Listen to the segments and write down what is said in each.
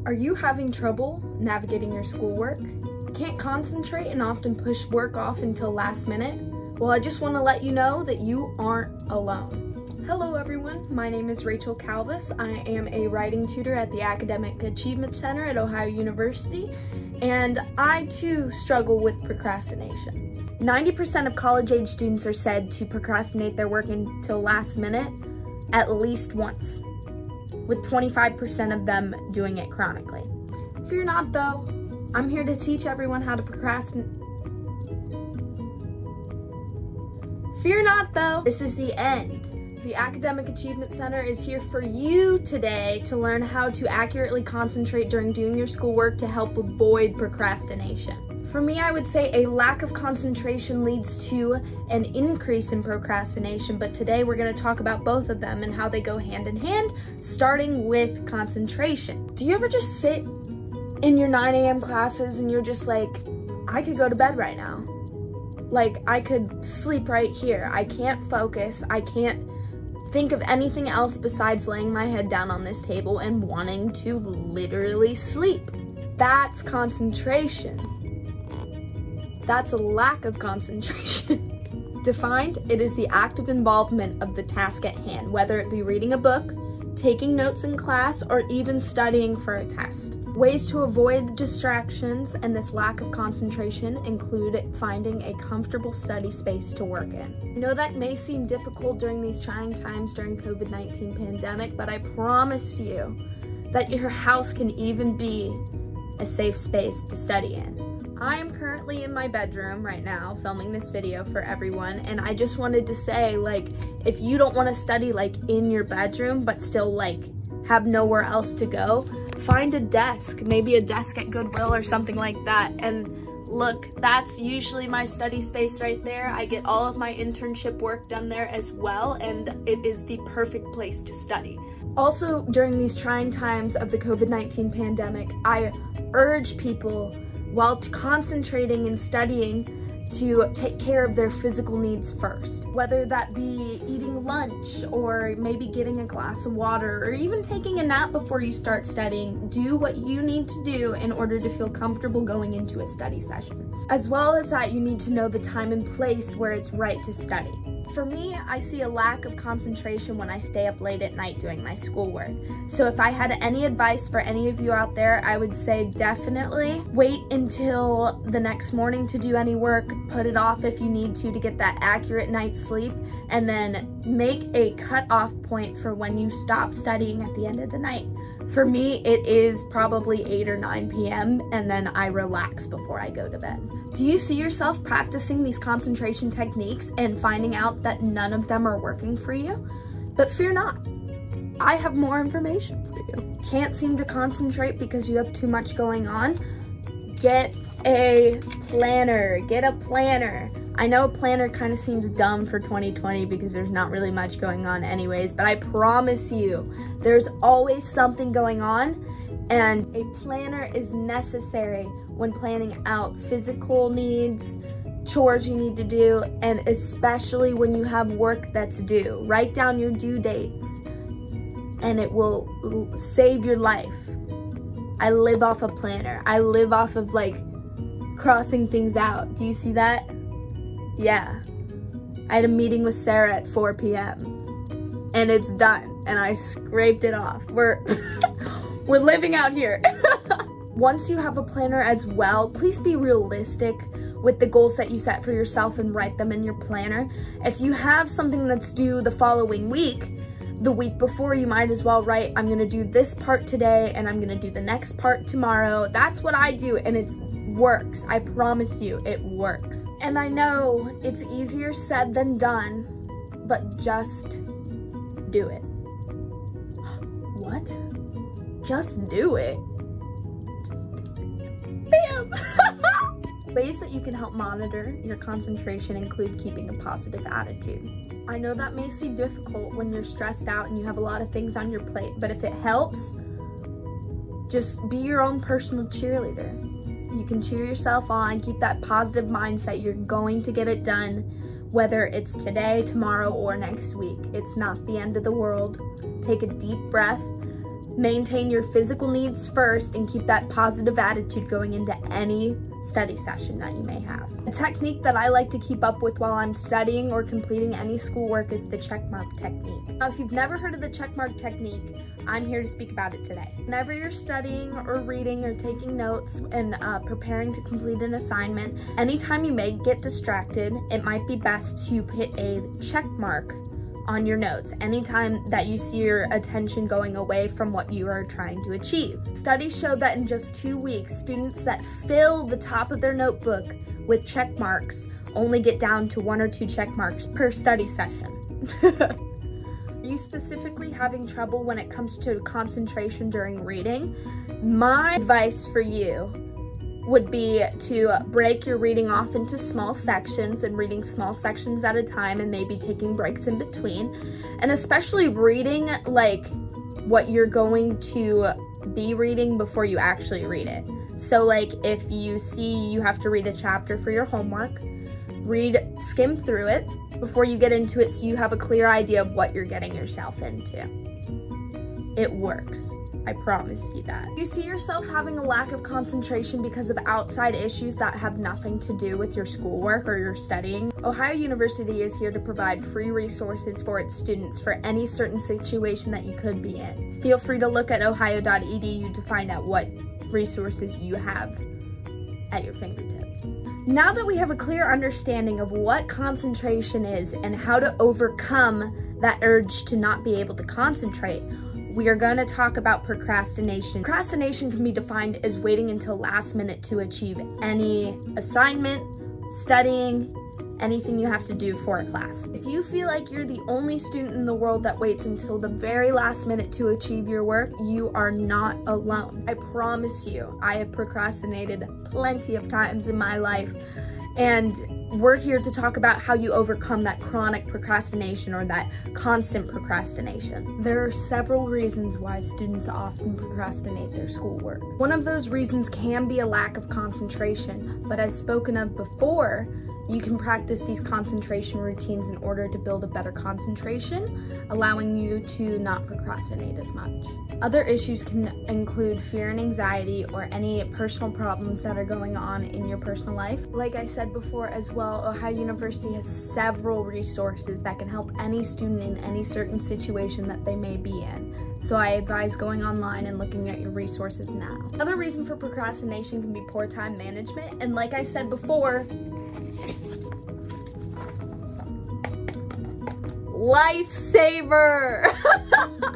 Are you having trouble navigating your schoolwork? Can't concentrate and often push work off until last minute? Well, I just want to let you know that you aren't alone. Hello everyone, my name is Rachel Calvis. I am a writing tutor at the Academic Achievement Center at Ohio University, and I too struggle with procrastination. 90% of college-age students are said to procrastinate their work until last minute at least once, with 25% of them doing it chronically. Fear not though, I'm here to teach everyone how to procrastinate. Fear not though, this is the end. The Academic Achievement Center is here for you today to learn how to accurately concentrate during doing your schoolwork to help avoid procrastination. For me, I would say a lack of concentration leads to an increase in procrastination, but today we're going to talk about both of them and how they go hand in hand, starting with concentration. Do you ever just sit in your 9 a.m. classes and you're just like, I could go to bed right now. Like, I could sleep right here. I can't focus. I can't think of anything else besides laying my head down on this table and wanting to literally sleep. That's concentration. That's a lack of concentration. Defined, it is the active involvement of the task at hand, whether it be reading a book, taking notes in class, or even studying for a test. Ways to avoid distractions and this lack of concentration include finding a comfortable study space to work in. I know that may seem difficult during these trying times during COVID-19 pandemic, but I promise you that your house can even be a safe space to study in. I am currently in my bedroom right now filming this video for everyone, and I just wanted to say, like, if you don't want to study like in your bedroom but still like have nowhere else to go, find a desk, maybe a desk at Goodwill or something like that. And look, that's usually my study space right there. I get all of my internship work done there as well, and it is the perfect place to study. Also, during these trying times of the COVID-19 pandemic, I urge people, while concentrating and studying, to take care of their physical needs first. Whether that be eating lunch, or maybe getting a glass of water, or even taking a nap before you start studying. Do what you need to do in order to feel comfortable going into a study session. As well as that, you need to know the time and place where it's right to study. For me, I see a lack of concentration when I stay up late at night doing my schoolwork. So if I had any advice for any of you out there, I would say definitely wait until the next morning to do any work, put it off if you need to get that accurate night's sleep, and then make a cutoff point for when you stop studying at the end of the night. For me, it is probably 8 or 9 p.m. and then I relax before I go to bed. Do you see yourself practicing these concentration techniques and finding out that none of them are working for you? But fear not, I have more information for you. Can't seem to concentrate because you have too much going on? Get a planner, get a planner. I know a planner kind of seems dumb for 2020 because there's not really much going on anyways, but I promise you, there's always something going on, and a planner is necessary when planning out physical needs, chores you need to do, and especially when you have work that's due. Write down your due dates, and it will save your life. I live off a planner. I live off of like crossing things out. Do you see that? Yeah. I had a meeting with Sarah at 4 p.m. and it's done, and I scraped it off. We're living out here. Once you have a planner as well, please be realistic with the goals that you set for yourself and write them in your planner. If you have something that's due the following week, the week before, you might as well write, I'm gonna do this part today and I'm gonna do the next part tomorrow. That's what I do, and it works. I promise you, it works. And I know it's easier said than done, but just do it. What? Just do it. Bam! Ways that you can help monitor your concentration include keeping a positive attitude. I know that may seem difficult when you're stressed out and you have a lot of things on your plate, but if it helps, just be your own personal cheerleader. You can cheer yourself on, keep that positive mindset. You're going to get it done, whether it's today, tomorrow, or next week. It's not the end of the world. Take a deep breath, Maintain your physical needs first and keep that positive attitude going into any study session that you may have. A technique that I like to keep up with while I'm studying or completing any schoolwork is the checkmark technique. Now, if you've never heard of the checkmark technique, I'm here to speak about it today. Whenever you're studying or reading or taking notes and preparing to complete an assignment, anytime you may get distracted, it might be best to hit a check mark on your notes anytime that you see your attention going away from what you are trying to achieve. Studies show that in just 2 weeks, students that fill the top of their notebook with check marks only get down to 1 or 2 check marks per study session. Are you specifically having trouble when it comes to concentration during reading? My advice for you would be to break your reading off into small sections and reading small sections at a time and maybe taking breaks in between. And especially reading like what you're going to be reading before you actually read it. So like if you see you have to read a chapter for your homework, skim through it before you get into it so you have a clear idea of what you're getting yourself into. It works. I promise you that. If you see yourself having a lack of concentration because of outside issues that have nothing to do with your schoolwork or your studying, Ohio University is here to provide free resources for its students for any certain situation that you could be in. Feel free to look at ohio.edu to find out what resources you have at your fingertips. Now that we have a clear understanding of what concentration is and how to overcome that urge to not be able to concentrate, we are going to talk about procrastination. Procrastination can be defined as waiting until last minute to achieve any assignment, studying, anything you have to do for a class. If you feel like you're the only student in the world that waits until the very last minute to achieve your work, you are not alone. I promise you, I have procrastinated plenty of times in my life, and we're here to talk about how you overcome that chronic procrastination or that constant procrastination. There are several reasons why students often procrastinate their schoolwork. One of those reasons can be a lack of concentration, but as spoken of before, you can practice these concentration routines in order to build a better concentration, allowing you to not procrastinate as much. Other issues can include fear and anxiety or any personal problems that are going on in your personal life. Like I said before as well, Ohio University has several resources that can help any student in any certain situation that they may be in. So I advise going online and looking at your resources now. Another reason for procrastination can be poor time management, and like I said before, lifesaver!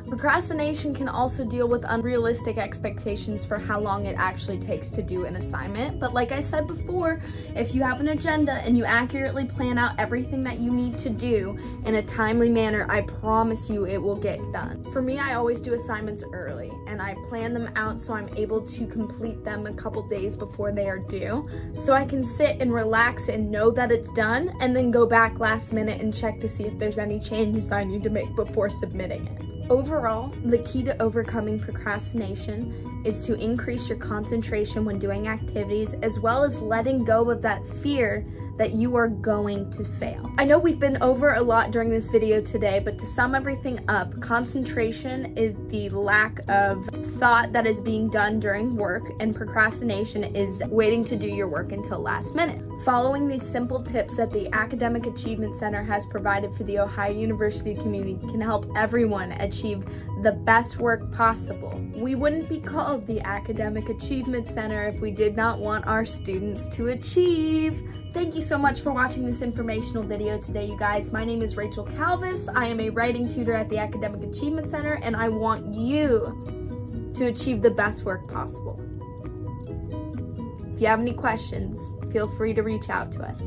Procrastination can also deal with unrealistic expectations for how long it actually takes to do an assignment. But like I said before, if you have an agenda and you accurately plan out everything that you need to do in a timely manner, I promise you it will get done. For me, I always do assignments early and I plan them out so I'm able to complete them a couple days before they are due. So I can sit and relax and know that it's done and then go back last minute and check to see if there's any changes I need to make before submitting it. Overall, the key to overcoming procrastination is to increase your concentration when doing activities, as well as letting go of that fear that you are going to fail. I know we've been over a lot during this video today, but to sum everything up, concentration is the lack of thought that is being done during work, and procrastination is waiting to do your work until last minute. Following these simple tips that the Academic Achievement Center has provided for the Ohio University community can help everyone achieve the best work possible. We wouldn't be called the Academic Achievement Center if we did not want our students to achieve. Thank you so much for watching this informational video today, you guys. My name is Rachel Calvis. I am a writing tutor at the Academic Achievement Center, and I want you to achieve the best work possible. If you have any questions, feel free to reach out to us.